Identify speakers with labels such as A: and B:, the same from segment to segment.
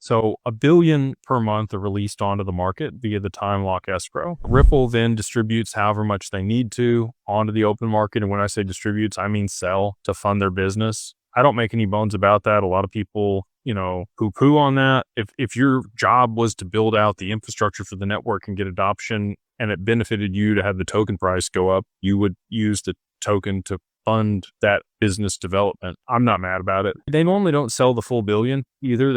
A: So $1 billion per month are released onto the market via the time lock escrow. Ripple then distributes however much they need to onto the open market. And when I say distributes, I mean sell to fund their business. I don't make any bones about that. A lot of people, poo-poo on that. If your job was to build out the infrastructure for the network and get adoption, and it benefited you to have the token price go up, you would use the token to fund that business development. I'm not mad about it. They normally don't sell the full billion either.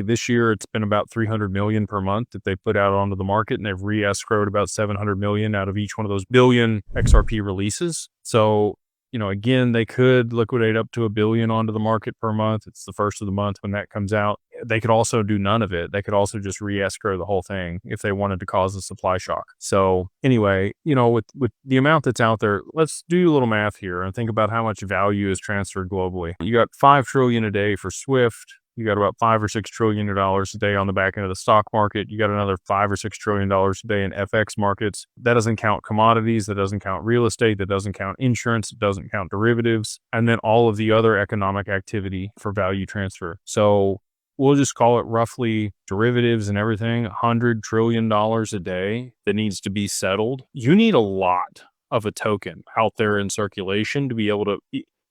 A: This year, it's been about 300 million per month that they put out onto the market, and they've re-escrowed about 700 million out of each one of those billion XRP releases. So, again, they could liquidate up to $1 billion onto the market per month. It's the first of the month when that comes out. They could also do none of it. They could also just re-escrow the whole thing if they wanted to cause a supply shock. So anyway, with the amount that's out there, let's do a little math here and think about how much value is transferred globally. You got 5 trillion a day for Swift. You got about $5 or $6 trillion a day on the back end of the stock market. You got another $5 or $6 trillion a day in FX markets. That doesn't count commodities. That doesn't count real estate. That doesn't count insurance. It doesn't count derivatives. And then all of the other economic activity for value transfer. So we'll just call it roughly derivatives and everything, $100 trillion a day that needs to be settled. You need a lot of a token out there in circulation to be able to,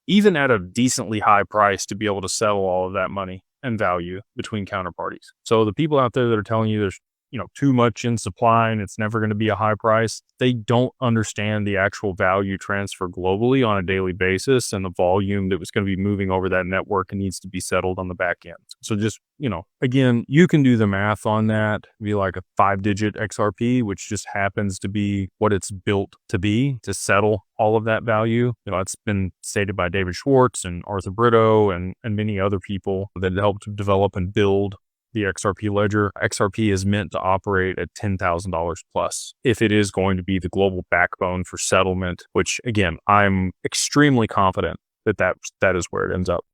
A: even at a decently high price, to be able to settle all of that money and value between counterparties. So the people out there that are telling you there's too much in supply and it's never going to be a high price, they don't understand the actual value transfer globally on a daily basis and the volume that was going to be moving over that network and needs to be settled on the back end. So just, again, you can do the math on that. Be like a 5-digit XRP, which just happens to be what it's built to be to settle all of that value. It's been stated by David Schwartz and Arthur Brito and many other people that helped develop and build the XRP ledger. XRP is meant to operate at $10,000 plus if it is going to be the global backbone for settlement, which again, I'm extremely confident that is where it ends up.